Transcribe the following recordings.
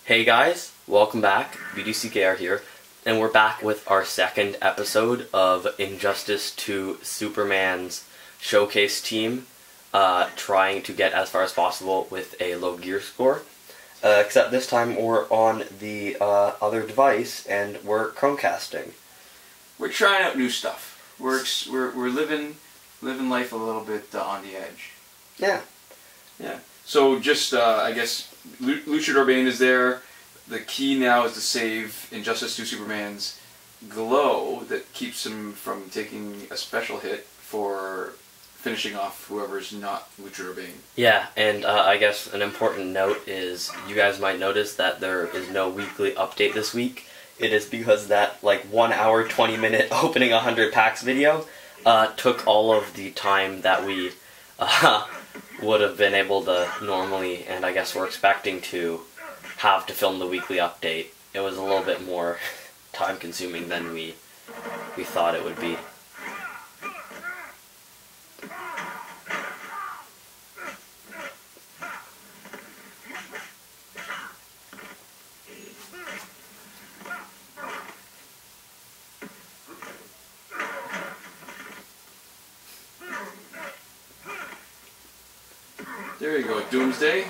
Hey guys, welcome back. BDCKR here, and we're back with our second episode of Injustice 2 Superman's showcase team, trying to get as far as possible with a low gear score. Except this time we're on the other device, and we're Chromecasting. We're trying out new stuff. We're living life a little bit on the edge. Yeah. So just I guess Luchador Bane is there. The key now is to save Injustice 2 Superman's glow that keeps him from taking a special hit for finishing off whoever's not Luchador Bane. Yeah, and I guess an important note is you guys might notice that there is no weekly update this week. It is because that 1 hour 20 minute opening 100 packs video took all of the time that we would have been able to normally, and I guess we're expecting to have to film the weekly update. It was a little bit more time consuming than we thought it would be. There you go, Doomsday.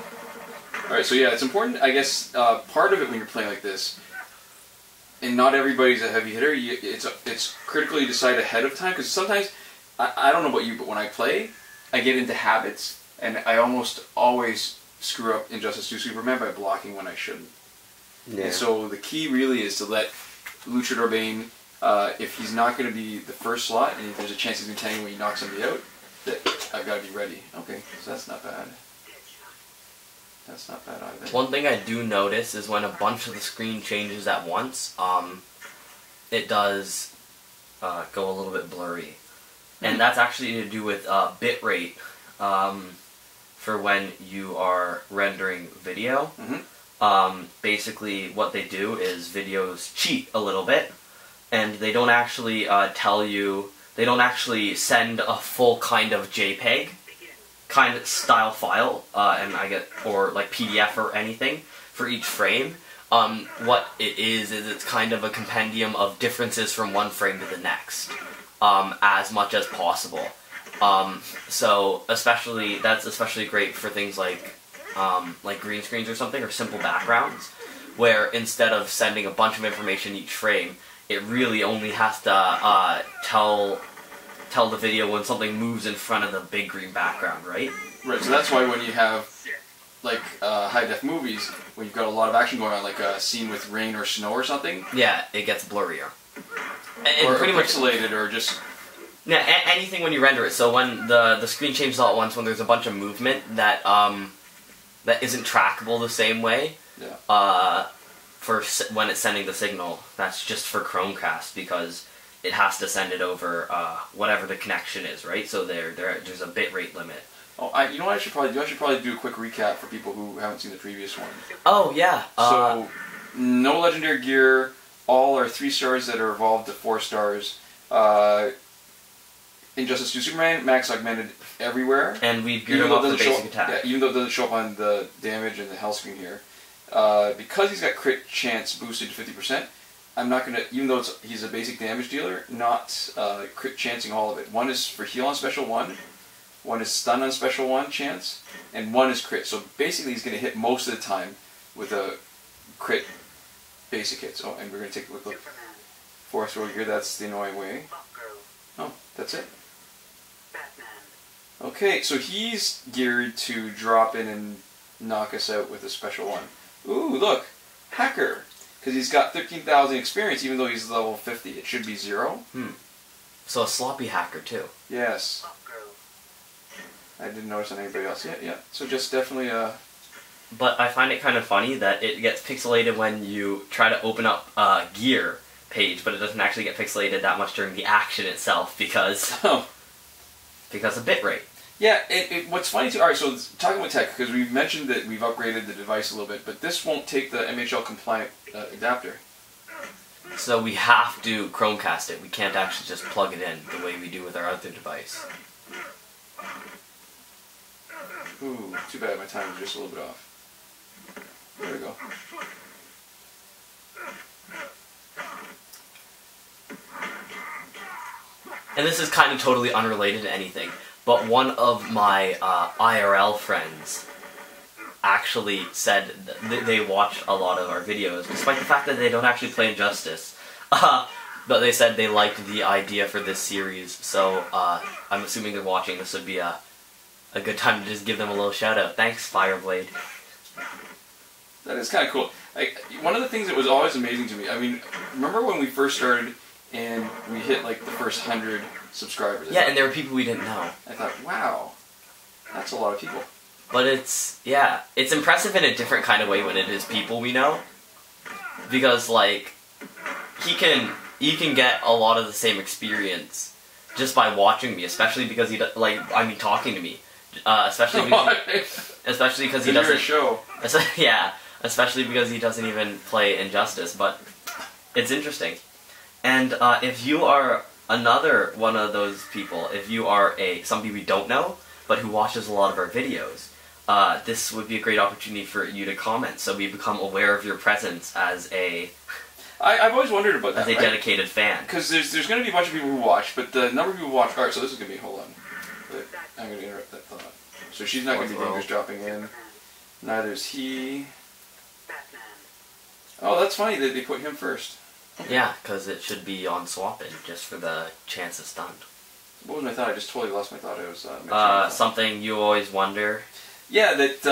Alright, so yeah, it's important, I guess, part of it when you're playing like this, and not everybody's a heavy hitter, it's critically decided ahead of time, because sometimes, I don't know about you, but when I play, I get into habits, and I almost always screw up Injustice 2 Superman by blocking when I shouldn't. Yeah. And so the key really is to let Luchador Bane, if he's not going to be the first slot, and if there's a chance he's going to tank when he knocks somebody out, that I've got to be ready. Okay, so that's not bad. That's not bad either. One thing I do notice is when a bunch of the screen changes at once, it does go a little bit blurry. And that's actually to do with bitrate for when you are rendering video. Basically what they do is videos cheat a little bit, and they don't actually tell you, they don't actually send a full kind of JPEG kind of style file, and or PDF or anything for each frame. What it is it's kind of a compendium of differences from one frame to the next, as much as possible. So that's especially great for things like green screens or something, or simple backgrounds, where instead of sending a bunch of information each frame, it really only has to tell the video when something moves in front of the big green background, right? Right, so that's why when you have, high-def movies, when you've got a lot of action going on, like a scene with rain or snow or something. Yeah, it gets blurrier. Or pretty pixelated, or just... Yeah, anything when you render it. So when the screen changes all at once, when there's a bunch of movement that that isn't trackable the same way, for when it's sending the signal, that's just for Chromecast, because it has to send it over whatever the connection is, right? So there's a bitrate limit. Oh, you know what I should probably do? I should probably do a quick recap for people who haven't seen the previous one. Oh, yeah. So, no legendary gear, all are 3 stars that are evolved to 4 stars. Injustice 2 Superman, max augmented everywhere. And we've geared him up for basic attack. Yeah, even though it doesn't show up on the damage and the health screen here. Because he's got crit chance boosted to 50%, I'm not going to, even though he's a basic damage dealer, not crit chancing all of it. 1 is for heal on special 1 is stun on special 1 chance, and 1 is crit. So basically he's going to hit most of the time with a crit basic hits. Oh, and we're going to take a quick look. Force roll gear, that's the annoying way. Oh, that's it. Okay, so he's geared to drop in and knock us out with a special 1. Ooh, look! Hacker! Because he's got 13,000 experience, even though he's level 50. It should be 0. So a sloppy hacker, too. Yes. I didn't notice on anybody else yet, yeah. So just definitely a... But I find it kind of funny that it gets pixelated when you try to open up a gear page, but it doesn't actually get pixelated that much during the action itself, because of bitrate. Yeah, what's funny too, alright, so talking about tech, because we've mentioned that we've upgraded the device a little bit, but this won't take the MHL compliant adapter. So we have to Chromecast it. We can't actually just plug it in the way we do with our other device. Ooh, too bad my time was just a little bit off. There we go. And this is kind of totally unrelated to anything, but one of my IRL friends actually said that they watch a lot of our videos, despite the fact that they don't actually play Injustice. But they said they liked the idea for this series, so I'm assuming they're watching. This would be a good time to just give them a little shout out. Thanks, Fireblade. That is kind of cool. Like, one of the things that was always amazing to me, I mean, remember when we first started and we hit like the first 100 subscribers? Yeah, and there were people we didn't know. I thought, wow, that's a lot of people. But it's impressive in a different kind of way when it is people we know. Because, like, you can get a lot of the same experience just by watching me, especially because talking to me. Especially because he doesn't... show. Yeah, especially because he doesn't even play Injustice, but it's interesting. And if you are another one of those people, if you are somebody we don't know, but who watches a lot of our videos, this would be a great opportunity for you to comment, so we become aware of your presence as I've always wondered about that, as a dedicated fan. Because there's going to be a bunch of people who watch, but the number of people who watch... Alright, so this is going to be... Hold on. But I'm going to interrupt that thought. So she's not going to be dangerous dropping in. Neither is he. Oh, that's funny that they put him first. Okay. Yeah, because it should be on swap-in, just for the chance of stunned. What was my thought? I just totally lost my thought. I was something you always wonder. Yeah, that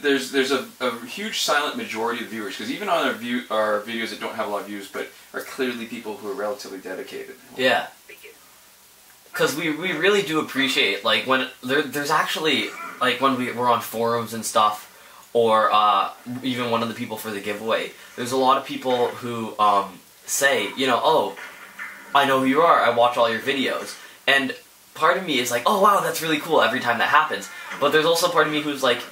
there's a huge silent majority of viewers, because even on our videos that don't have a lot of views, but are clearly people who are relatively dedicated. Yeah. Because we really do appreciate, like, when there's actually, like, when we're on forums and stuff, or even one of the people for the giveaway, there's a lot of people who say, you know, oh, I know who you are, I watch all your videos. And part of me is like, oh wow, that's really cool every time that happens. But there's also part of me who's like,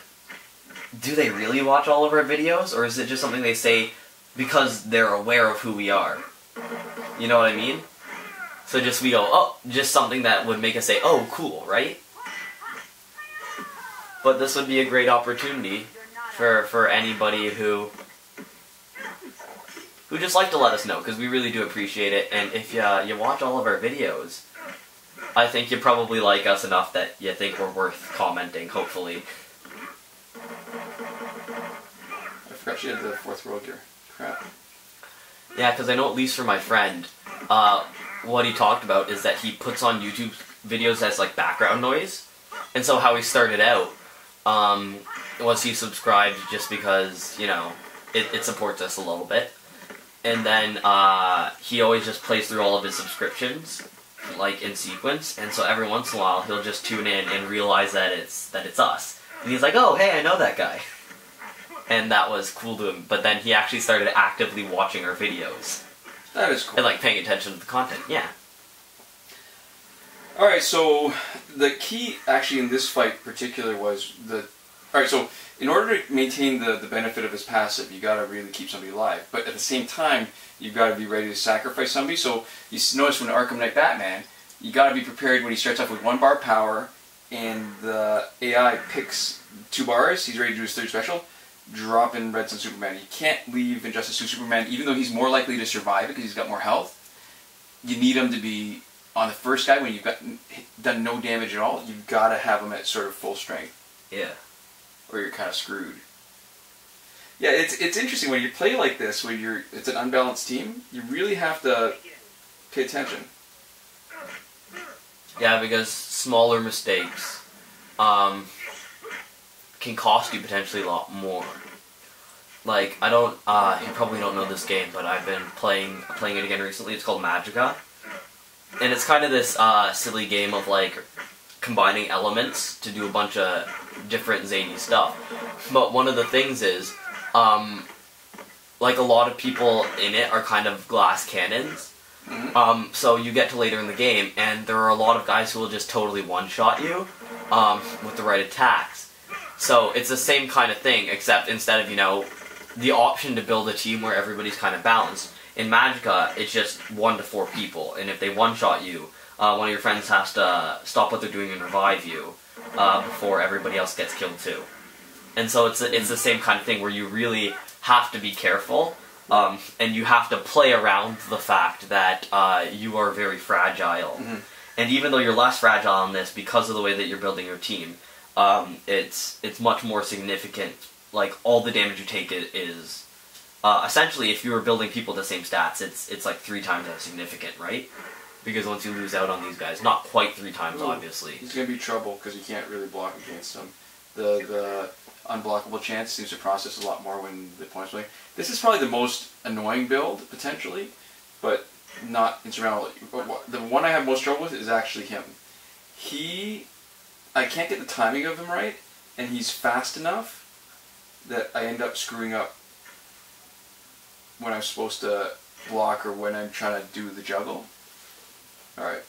do they really watch all of our videos? Or is it just something they say because they're aware of who we are? You know what I mean? So just we go, oh, just something that would make us say, oh, cool, right? But this would be a great opportunity for anybody who just like to let us know, because we really do appreciate it. And if you watch all of our videos, I think you probably like us enough that you think we're worth commenting, hopefully. I forgot she had the fourth world gear. Crap. Yeah, because I know at least for my friend, what he talked about is that he puts on YouTube videos as like background noise. And so how he started out was he subscribed just because, you know, it supports us a little bit. And then he always just plays through all of his subscriptions, like in sequence, and so every once in a while he'll just tune in and realize that it's us. And he's like, oh, hey, I know that guy. And that was cool to him, but then he actually started actively watching our videos. That is cool. And like paying attention to the content, yeah. Alright, so the key actually in this fight in particular was Alright, so in order to maintain the benefit of his passive, you gotta really keep somebody alive. But at the same time, you've gotta be ready to sacrifice somebody. So you notice when Arkham Knight Batman, you gotta be prepared when he starts off with 1 bar power, and the AI picks 2 bars, he's ready to do his 3rd special, drop in Red Sun Superman. You can't leave Injustice 2 Superman, even though he's more likely to survive because he's got more health. You need him to be on the first guy when you've done no damage at all. You've gotta have him at sort of full strength. Yeah. Or you're kind of screwed. Yeah, it's interesting when you play like this, when it's an unbalanced team. You really have to pay attention. Yeah, because smaller mistakes can cost you potentially a lot more. Like, I don't, you probably don't know this game, but I've been playing it again recently. It's called Magicka, and it's kind of this silly game of like combining elements to do a bunch of different zany stuff. But one of the things is, like a lot of people in it are kind of glass cannons. So you get to later in the game, and there are a lot of guys who will just totally one-shot you with the right attacks. So it's the same kind of thing, except instead of, you know, the option to build a team where everybody's kind of balanced, in Magicka, it's just 1 to 4 people, and if they one-shot you, one of your friends has to stop what they're doing and revive you before everybody else gets killed too. And so it's the same kind of thing where you really have to be careful, and you have to play around the fact that you are very fragile. Mm-hmm. And even though you're less fragile on this, because of the way that you're building your team, it's much more significant. Like, all the damage you take is essentially, if you were building people with the same stats, it's like 3 times as significant, right? Because once you lose out on these guys, not quite 3 times, obviously. He's going to be trouble because you can't really block against him. The unblockable chance seems to process a lot more when the points play. This is probably the most annoying build, potentially, but not insurmountable. The one I have most trouble with is actually him. I can't get the timing of him right, and he's fast enough that I end up screwing up when I'm supposed to block or when I'm trying to do the juggle. Alright.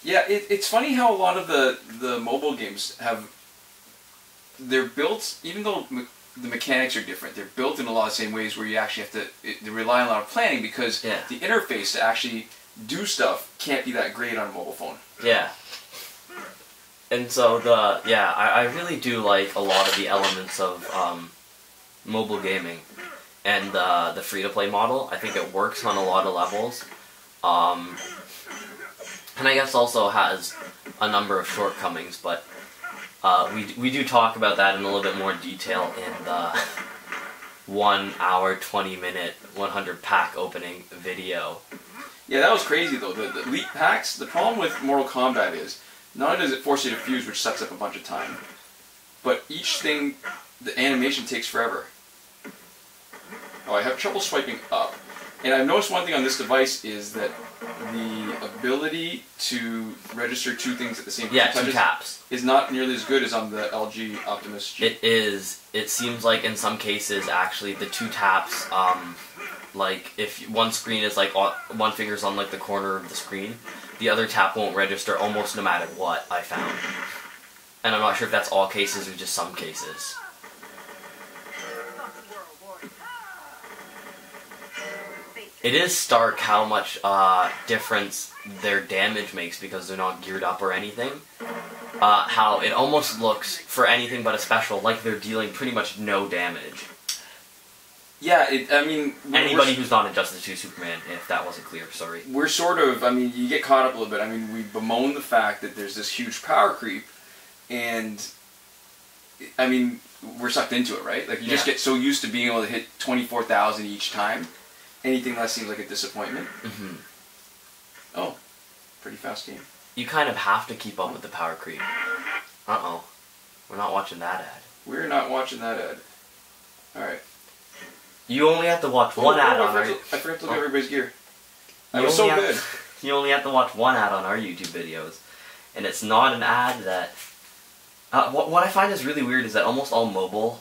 Yeah, it's funny how a lot of the mobile games they're built, even though the mechanics are different, they're built in a lot of the same ways where you actually have to rely on a lot of planning because the interface to actually do stuff can't be that great on a mobile phone. Yeah. And so I really do like a lot of the elements of mobile gaming and the free-to-play model. I think it works on a lot of levels. And I guess also has a number of shortcomings, but we do talk about that in a little bit more detail in the 1 hour, 20-minute, 100 pack opening video. Yeah, that was crazy though. The elite packs, the problem with Mortal Kombat is, not only does it force you to fuse, which sucks up a bunch of time, but each thing, the animation takes forever. Oh, I have trouble swiping up. And I've noticed one thing on this device is that the ability to register 2 things at the same time, 2 taps, is not nearly as good as on the LG Optimus G. It is. It seems like in some cases, actually, the 2 taps, like if one screen is like one finger's on like the corner of the screen, the other tap won't register almost no matter what, I found. And I'm not sure if that's all cases or just some cases. It is stark how much difference their damage makes because they're not geared up or anything. How it almost looks, for anything but a special, like they're dealing pretty much no damage. Yeah, I mean... Anybody who's not in Justice 2 Superman, if that wasn't clear, sorry. We're sort of, I mean, you get caught up a little bit. I mean, we bemoan the fact that there's this huge power creep, and, I mean, we're sucked into it, right? Like, you just get so used to being able to hit 24,000 each time. Anything less seems like a disappointment. Mm-hmm. Oh, pretty fast game. You kind of have to keep up with the power creep. Uh-oh. We're not watching that ad. We're not watching that ad. Alright. You only have to watch one ad on our... I forgot to look at everybody's gear. I was so good. You only have to watch one ad on our YouTube videos. And it's not an ad that... what I find is really weird is that almost all mobile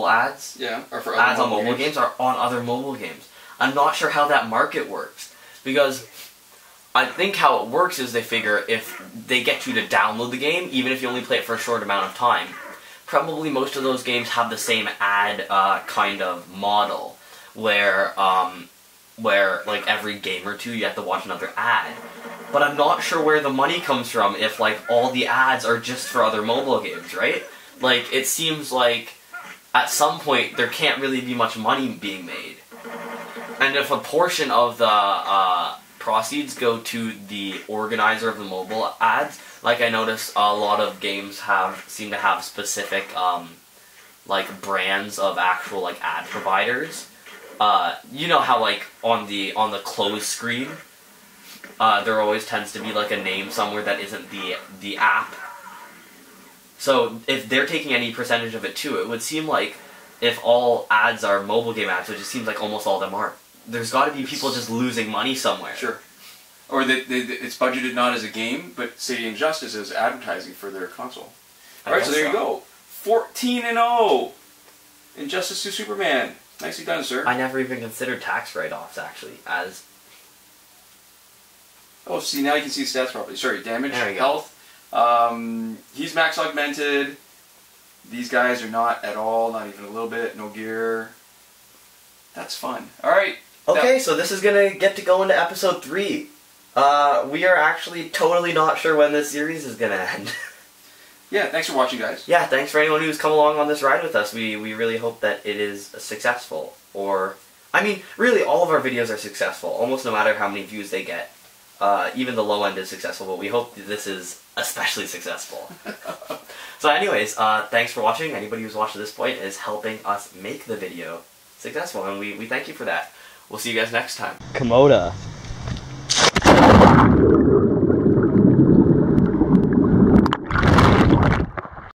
ads... Yeah, or for ads on mobile games are on other mobile games. I'm not sure how that market works. Because I think how it works is they figure if they get you to download the game, even if you only play it for a short amount of time, probably most of those games have the same ad kind of model, where like every game or two you have to watch another ad. But I'm not sure where the money comes from if like all the ads are just for other mobile games, right? Like it seems like at some point there can't really be much money being made. And if a portion of the proceeds go to the organizer of the mobile ads, like I noticed a lot of games seem to have specific like brands of actual like ad providers. You know how like on the closed screen there always tends to be like a name somewhere that isn't the app. So if they're taking any percentage of it too, it would seem like if all ads are mobile game ads, which it seems like almost all of them are, there's got to be people just losing money somewhere. Sure. Or it's budgeted not as a game, but say Injustice as advertising for their console. Alright, so there you go. 14-0! Injustice 2 Superman. Nicely done, sir. I never even considered tax write-offs, actually, as... Oh, see, now you can see the stats properly. Sorry, damage, there you health. He's max augmented. These guys are not at all, not even a little bit. No gear. That's fun. Alright. Okay, so this is gonna get to go into episode 3. We are actually totally not sure when this series is gonna end. Yeah, thanks for watching, guys. Yeah, thanks for anyone who's come along on this ride with us. We really hope that it is successful. Or, I mean, really, all of our videos are successful, almost no matter how many views they get. Even the low end is successful, but we hope that this is especially successful. So anyways, thanks for watching. Anybody who's watched to this point is helping us make the video successful, and we thank you for that. We'll see you guys next time. Komoda.